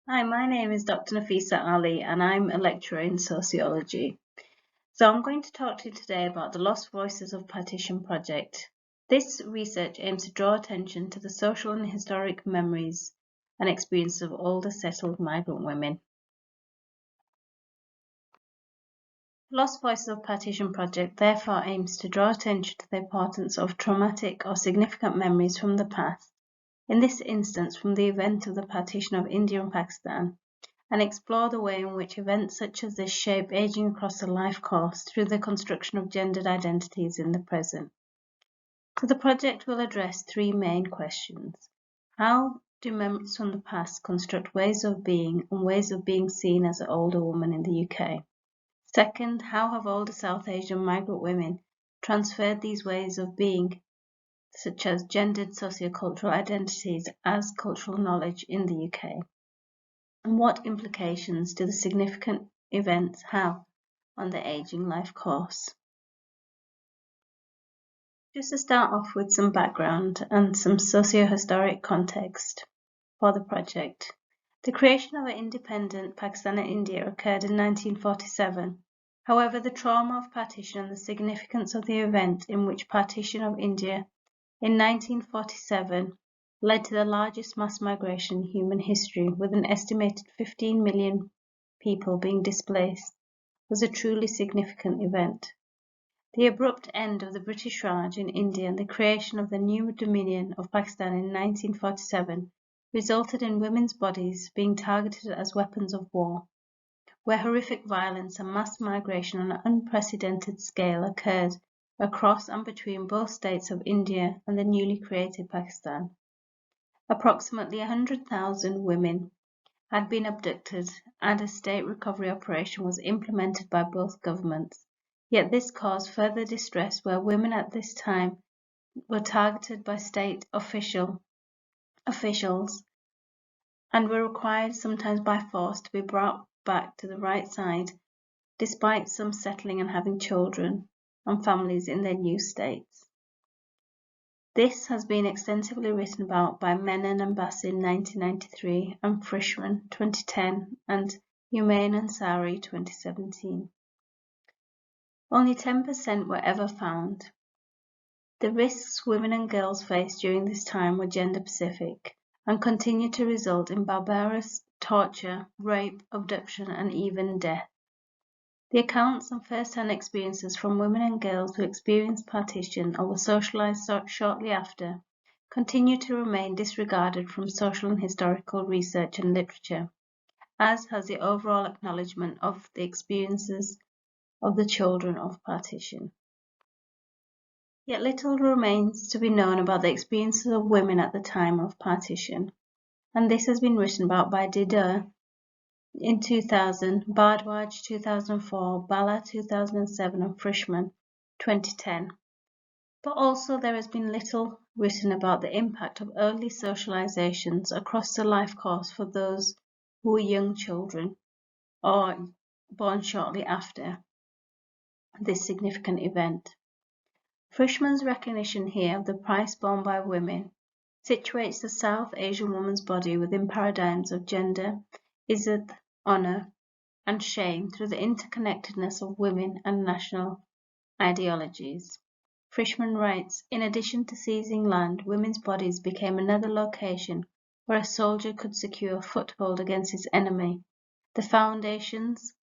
Hi, my name is Dr. Nafhesa Ali and I'm a lecturer in sociology. So I'm going to talk to you today about the Lost Voices of Partition project. This research aims to draw attention to the social and historic memories and experiences of older settled migrant women. The Lost Voices of Partition project therefore aims to draw attention to the importance of traumatic or significant memories from the past, in this instance from the event of the partition of India and Pakistan, and explore the way in which events such as this shape aging across the life course through the construction of gendered identities in the present. So the project will address three main questions. How do memories from the past construct ways of being and ways of being seen as an older woman in the UK? Second, how have older South Asian migrant women transferred these ways of being, such as gendered sociocultural identities, as cultural knowledge in the UK? And what implications do the significant events have on the aging life course? Just to start off with some background and some socio-historic context for the project. The creation of an independent Pakistan and India occurred in 1947. However, the trauma of partition and the significance of the event in which partition of India in 1947 led to the largest mass migration in human history, with an estimated 15 million people being displaced, was a truly significant event. The abrupt end of the British Raj in India and the creation of the new Dominion of Pakistan in 1947 resulted in women's bodies being targeted as weapons of war, where horrific violence and mass migration on an unprecedented scale occurred across and between both states of India and the newly created Pakistan. Approximately 100,000 women had been abducted and a state recovery operation was implemented by both governments. Yet this caused further distress where women at this time were targeted by state officials and were required, sometimes by force, to be brought back to the right side, despite some settling and having children and families in their new states. This has been extensively written about by Menon and Bassi in 1993 and Frischman 2010 and Humain and Sari 2017. Only 10% were ever found. The risks women and girls faced during this time were gender-specific and continue to result in barbarous torture, rape, abduction, and even death. The accounts and first-hand experiences from women and girls who experienced partition or were socialized shortly after continue to remain disregarded from social and historical research and literature, as has the overall acknowledgement of the experiences of the children of partition. Yet little remains to be known about the experiences of women at the time of partition, and this has been written about by Dider in 2000, Bardwaj 2004, Bala 2007, and Frischman 2010. But also there has been little written about the impact of early socializations across the life course for those who were young children or born shortly after this significant event. Frischman's recognition here of the price borne by women situates the South Asian woman's body within paradigms of gender, izzat, honor, and shame through the interconnectedness of women and national ideologies. Frischman writes, in addition to seizing land, women's bodies became another location where a soldier could secure a foothold against his enemy. The foundations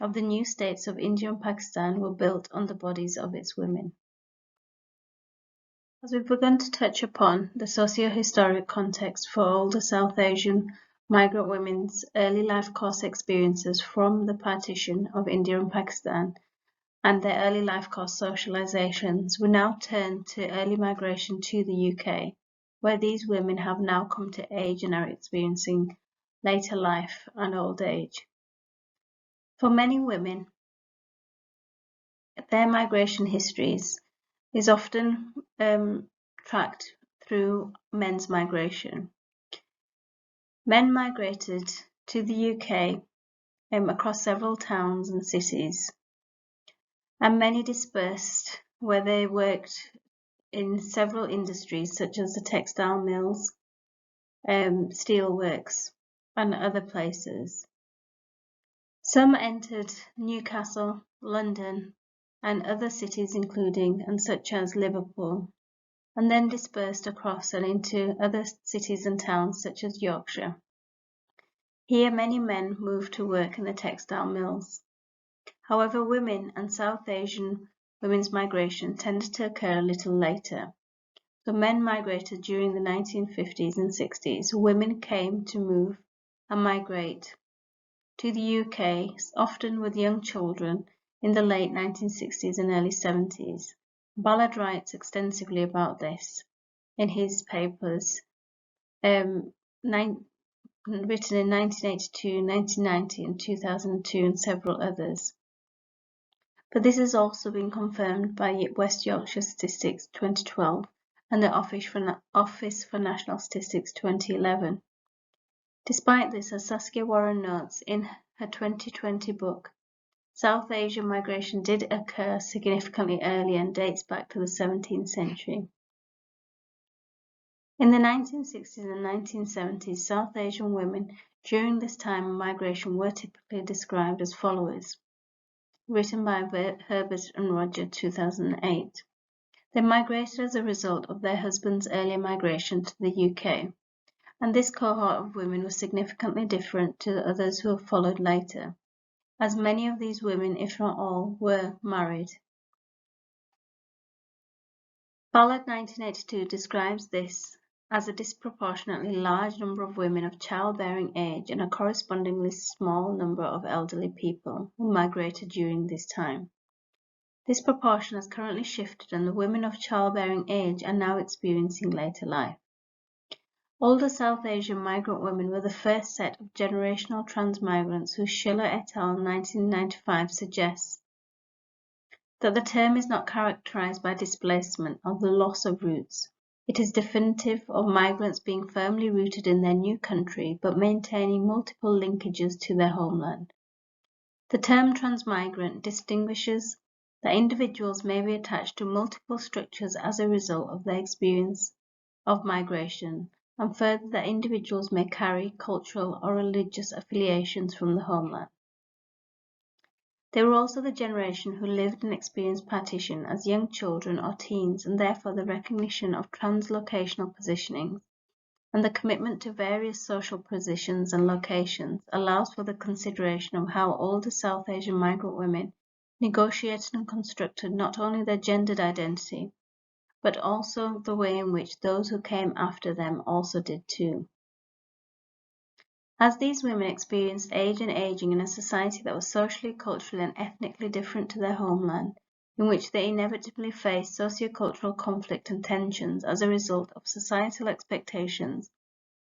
of the new states of India and Pakistan were built on the bodies of its women. As we've begun to touch upon the socio-historic context for older South Asian migrant women's early life course experiences from the partition of India and Pakistan and their early life course socializations, we now turn to early migration to the UK, where these women have now come to age and are experiencing later life and old age. For many women, their migration histories is often tracked through men's migration. Men migrated to the UK across several towns and cities, and many dispersed where they worked in several industries such as the textile mills, steel works, and other places. Some entered Newcastle, London, and other cities including and such as Liverpool, and then dispersed across and into other cities and towns such as Yorkshire. Here many men moved to work in the textile mills. However, women and South Asian women's migration tended to occur a little later. So men migrated during the 1950s and 60s. Women came to move and migrate to the UK, often with young children, in the late 1960s and early 70s. Ballard writes extensively about this in his papers, written in 1982, 1990 and 2002 and several others. But this has also been confirmed by West Yorkshire Statistics 2012 and the Office for National Statistics 2011. Despite this, as Saskia Warren notes in her 2020 book, South Asian migration did occur significantly earlier and dates back to the 17th century. In the 1960s and 1970s, South Asian women during this time of migration were typically described as followers. Written by Herbert and Roger, 2008. They migrated as a result of their husbands' earlier migration to the UK, and this cohort of women was significantly different to the others who have followed later, as many of these women, if not all, were married. Ballard 1982 describes this as a disproportionately large number of women of childbearing age and a correspondingly small number of elderly people who migrated during this time. This proportion has currently shifted and the women of childbearing age are now experiencing later life. Older South Asian migrant women were the first set of generational transmigrants who Schiller et al. 1995 suggests that the term is not characterized by displacement or the loss of roots. It is definitive of migrants being firmly rooted in their new country but maintaining multiple linkages to their homeland. The term transmigrant distinguishes that individuals may be attached to multiple structures as a result of their experience of migration, and further that individuals may carry cultural or religious affiliations from the homeland. They were also the generation who lived and experienced partition as young children or teens, and therefore the recognition of translocational positioning and the commitment to various social positions and locations allows for the consideration of how older South Asian migrant women negotiated and constructed not only their gendered identity, but also the way in which those who came after them also did too. As these women experienced age and aging in a society that was socially, culturally, and ethnically different to their homeland, in which they inevitably faced sociocultural conflict and tensions as a result of societal expectations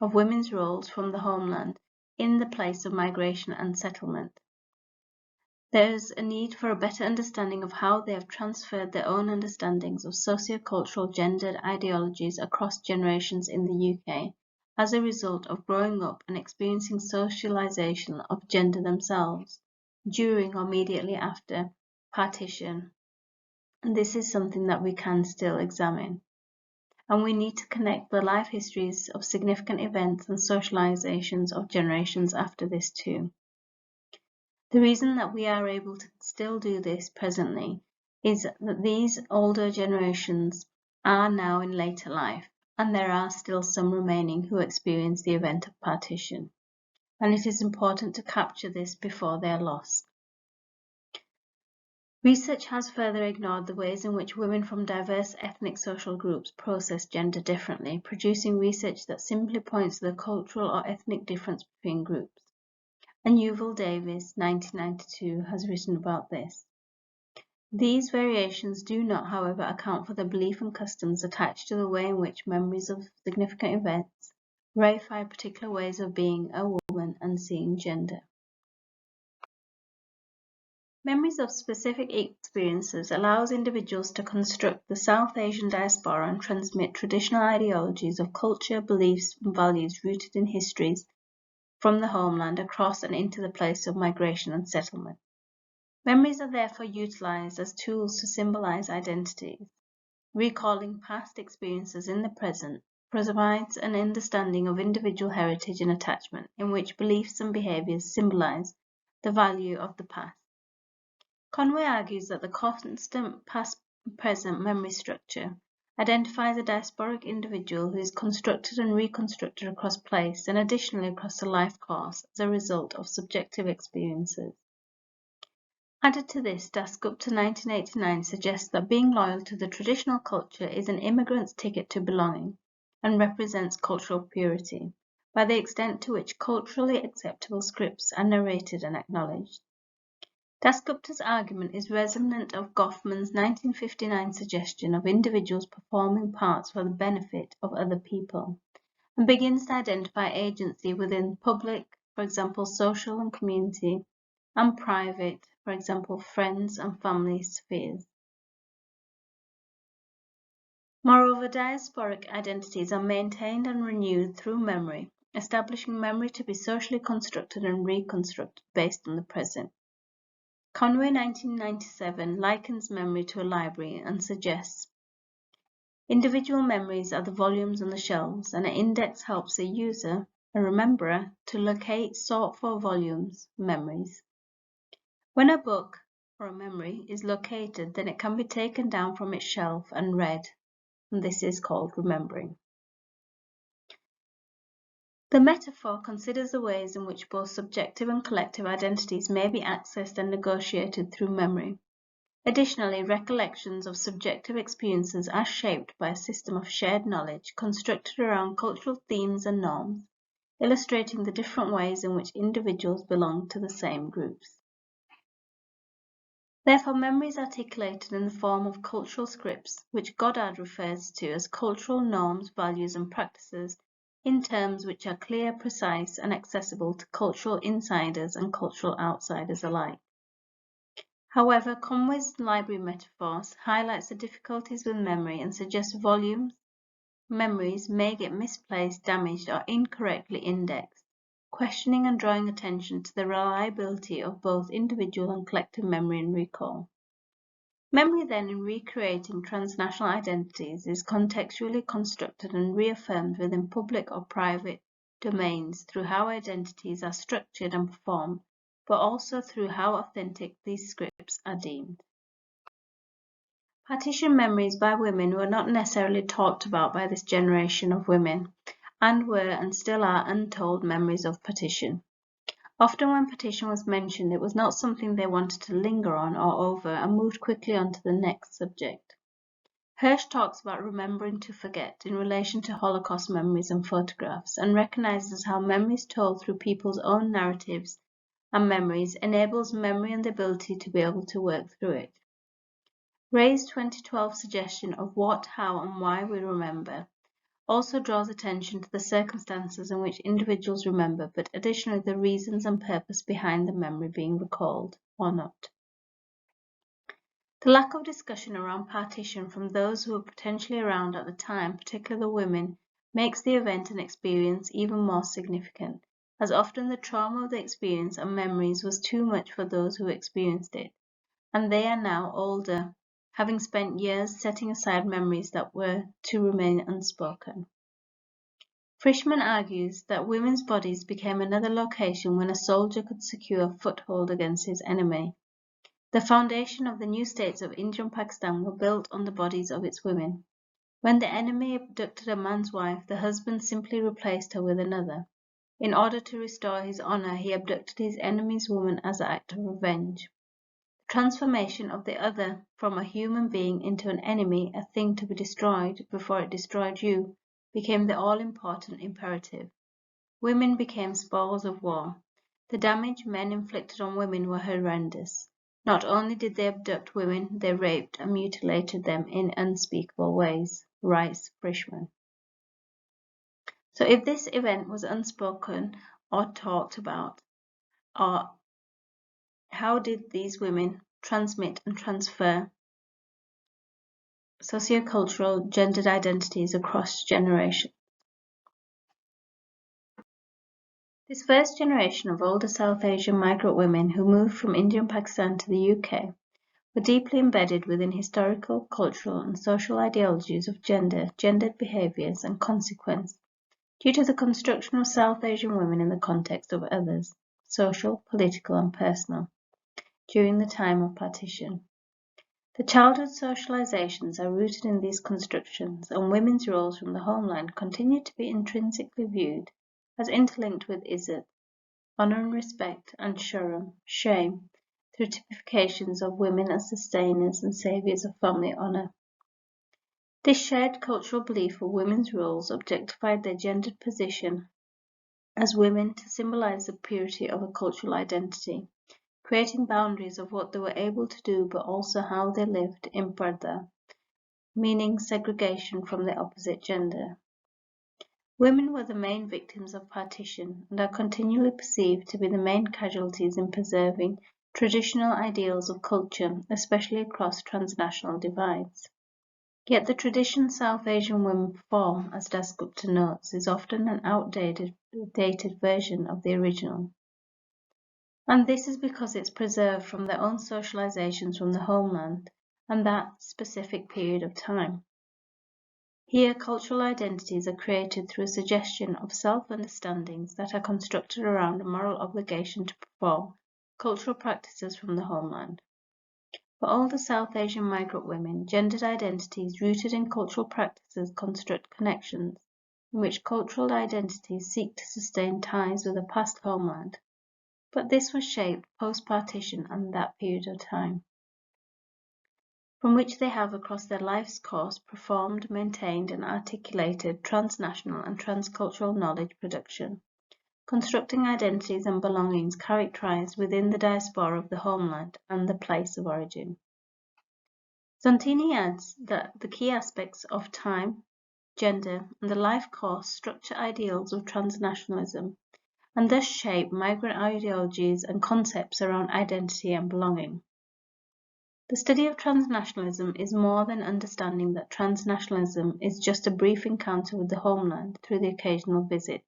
of women's roles from the homeland in the place of migration and settlement. There is a need for a better understanding of how they have transferred their own understandings of sociocultural gendered ideologies across generations in the UK as a result of growing up and experiencing socialization of gender themselves during or immediately after partition. And this is something that we can still examine. And we need to connect the life histories of significant events and socializations of generations after this too. The reason that we are able to still do this presently is that these older generations are now in later life, and there are still some remaining who experience the event of partition, and it is important to capture this before they are lost. Research has further ignored the ways in which women from diverse ethnic social groups process gender differently, producing research that simply points to the cultural or ethnic difference between groups. And Yuval Davis, 1992, has written about this. These variations do not, however, account for the belief and customs attached to the way in which memories of significant events reify particular ways of being a woman and seeing gender. Memories of specific experiences allows individuals to construct the South Asian diaspora and transmit traditional ideologies of culture, beliefs, and values rooted in histories from the homeland across and into the place of migration and settlement. Memories are therefore utilized as tools to symbolize identities, recalling past experiences in the present provides an understanding of individual heritage and attachment, in which beliefs and behaviours symbolize the value of the past. Conway argues that the constant past-present memory structure identifies a diasporic individual who is constructed and reconstructed across place and additionally across the life course as a result of subjective experiences. Added to this, Dasgupta 1989 suggests that being loyal to the traditional culture is an immigrant's ticket to belonging and represents cultural purity, by the extent to which culturally acceptable scripts are narrated and acknowledged. Dasgupta's argument is resonant of Goffman's 1959 suggestion of individuals performing parts for the benefit of other people, and begins to identify agency within public, for example, social and community, and private, for example, friends and family spheres. Moreover, diasporic identities are maintained and renewed through memory, establishing memory to be socially constructed and reconstructed based on the present. Conway 1997 likens memory to a library and suggests individual memories are the volumes on the shelves, and an index helps a user, a rememberer, to locate sought for volumes, memories. When a book or a memory is located, then it can be taken down from its shelf and read, and this is called remembering. The metaphor considers the ways in which both subjective and collective identities may be accessed and negotiated through memory. Additionally, recollections of subjective experiences are shaped by a system of shared knowledge constructed around cultural themes and norms, illustrating the different ways in which individuals belong to the same groups. Therefore, memory is articulated in the form of cultural scripts, which Goddard refers to as cultural norms, values, and practices, in terms which are clear, precise, and accessible to cultural insiders and cultural outsiders alike. However, Conway's library metaphors highlights the difficulties with memory and suggests memories may get misplaced, damaged, or incorrectly indexed, questioning and drawing attention to the reliability of both individual and collective memory and recall. Memory then, in recreating transnational identities, is contextually constructed and reaffirmed within public or private domains through how identities are structured and performed, but also through how authentic these scripts are deemed. Partition memories by women were not necessarily talked about by this generation of women, and were and still are untold memories of partition. Often when partition was mentioned, it was not something they wanted to linger on or over and moved quickly on to the next subject. Hirsch talks about remembering to forget in relation to Holocaust memories and photographs, and recognizes how memories told through people's own narratives and memories enables memory and the ability to be able to work through it. Ray's 2012 suggestion of what, how, and why we remember also draws attention to the circumstances in which individuals remember, but additionally the reasons and purpose behind the memory being recalled or not. The lack of discussion around partition from those who were potentially around at the time, particularly the women, makes the event and experience even more significant, as often the trauma of the experience and memories was too much for those who experienced it, and they are now older, having spent years setting aside memories that were to remain unspoken. Frischmann argues that women's bodies became another location when a soldier could secure a foothold against his enemy. The foundation of the new states of India and Pakistan were built on the bodies of its women. When the enemy abducted a man's wife, the husband simply replaced her with another. In order to restore his honor, he abducted his enemy's woman as an act of revenge. The transformation of the other from a human being into an enemy, a thing to be destroyed before it destroyed you, became the all-important imperative. Women became spoils of war. The damage men inflicted on women were horrendous. Not only did they abduct women, they raped and mutilated them in unspeakable ways, writes Frischmann. So if this event was unspoken or talked about, or how did these women transmit and transfer sociocultural gendered identities across generations? This first generation of older South Asian migrant women who moved from India and Pakistan to the UK were deeply embedded within historical, cultural, and social ideologies of gender, gendered behaviours, and consequence, due to the construction of South Asian women in the context of others, social, political, and personal, during the time of partition. The childhood socializations are rooted in these constructions, and women's roles from the homeland continue to be intrinsically viewed as interlinked with izzat, honour and respect, and shuram, shame, through typifications of women as sustainers and saviours of family honour. This shared cultural belief of women's roles objectified their gendered position as women to symbolise the purity of a cultural identity, creating boundaries of what they were able to do but also how they lived in parda, meaning segregation from the opposite gender. Women were the main victims of partition and are continually perceived to be the main casualties in preserving traditional ideals of culture, especially across transnational divides. Yet the tradition South Asian women perform, as Dasgupta notes, is often an outdated version of the original. And this is because it's preserved from their own socializations from the homeland and that specific period of time. Here, cultural identities are created through a suggestion of self-understandings that are constructed around a moral obligation to perform cultural practices from the homeland. For older South Asian migrant women, gendered identities rooted in cultural practices construct connections in which cultural identities seek to sustain ties with a past homeland. But this was shaped post-partition and that period of time, from which they have across their life's course performed, maintained and articulated transnational and transcultural knowledge production, constructing identities and belongings characterized within the diaspora of the homeland and the place of origin. Santini adds that the key aspects of time, gender, and the life course structure ideals of transnationalism and thus shape migrant ideologies and concepts around identity and belonging. The study of transnationalism is more than understanding that transnationalism is just a brief encounter with the homeland through the occasional visit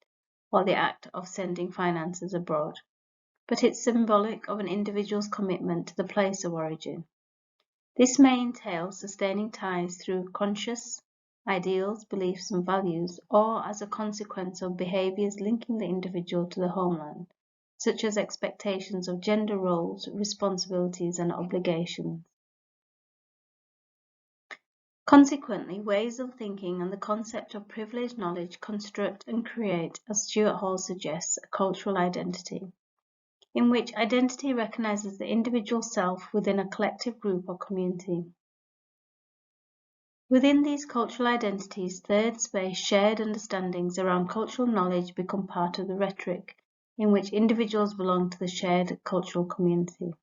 or the act of sending finances abroad, but it's symbolic of an individual's commitment to the place of origin. This may entail sustaining ties through conscious ideals, beliefs, and values, or as a consequence of behaviours linking the individual to the homeland, such as expectations of gender roles, responsibilities, and obligations. Consequently, ways of thinking and the concept of privileged knowledge construct and create, as Stuart Hall suggests, a cultural identity, in which identity recognizes the individual self within a collective group or community. Within these cultural identities, third space shared understandings around cultural knowledge become part of the rhetoric, in which individuals belong to the shared cultural community.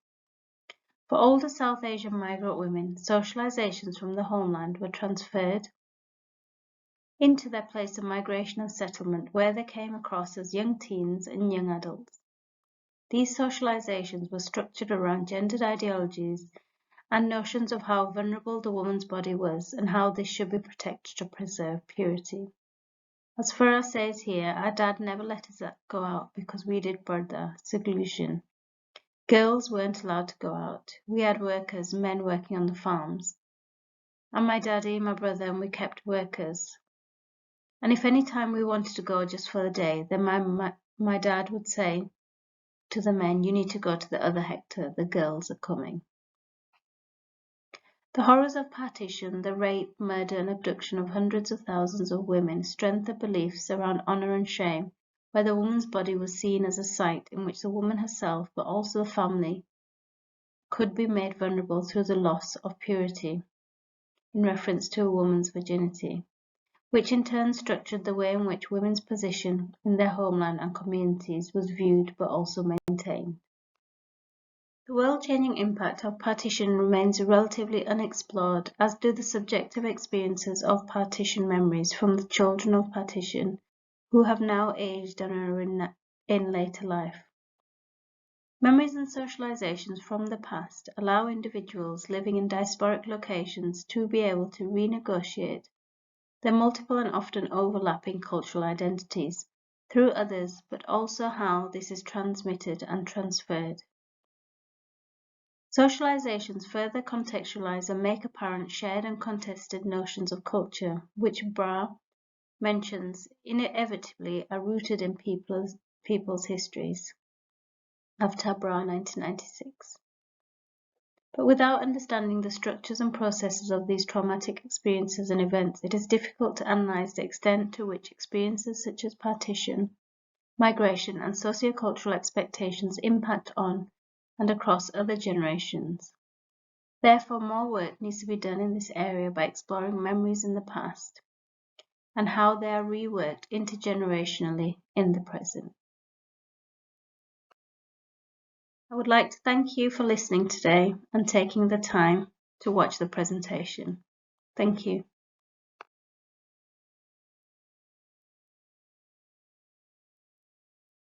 For older South Asian migrant women, socializations from the homeland were transferred into their place of migration and settlement, where they came across as young teens and young adults. These socializations were structured around gendered ideologies and notions of how vulnerable the woman's body was and how this should be protected to preserve purity. As Farah says here, our dad never let us go out because we did parda, seclusion. Girls weren't allowed to go out. We had workers, men working on the farms. And my daddy, my brother, and we kept workers. And if any time we wanted to go just for the day, then my dad would say to the men, you need to go to the other hectare, the girls are coming. The horrors of partition, the rape, murder, and abduction of hundreds of thousands of women strengthened beliefs around honour and shame, where the woman's body was seen as a site in which the woman herself, but also the family, could be made vulnerable through the loss of purity, in reference to a woman's virginity, which in turn structured the way in which women's position in their homeland and communities was viewed but also maintained. The world-changing impact of partition remains relatively unexplored, as do the subjective experiences of partition memories from the children of partition who have now aged and are in later life. Memories and socializations from the past allow individuals living in diasporic locations to be able to renegotiate their multiple and often overlapping cultural identities through others, but also how this is transmitted and transferred. Socializations further contextualize and make apparent shared and contested notions of culture, which Bra mentions inevitably are rooted in people's histories. After Bra, 1996. But without understanding the structures and processes of these traumatic experiences and events, it is difficult to analyze the extent to which experiences such as partition, migration, and sociocultural expectations impact on and across other generations. Therefore, more work needs to be done in this area by exploring memories in the past and how they are reworked intergenerationally in the present. I would like to thank you for listening today and taking the time to watch the presentation. Thank you.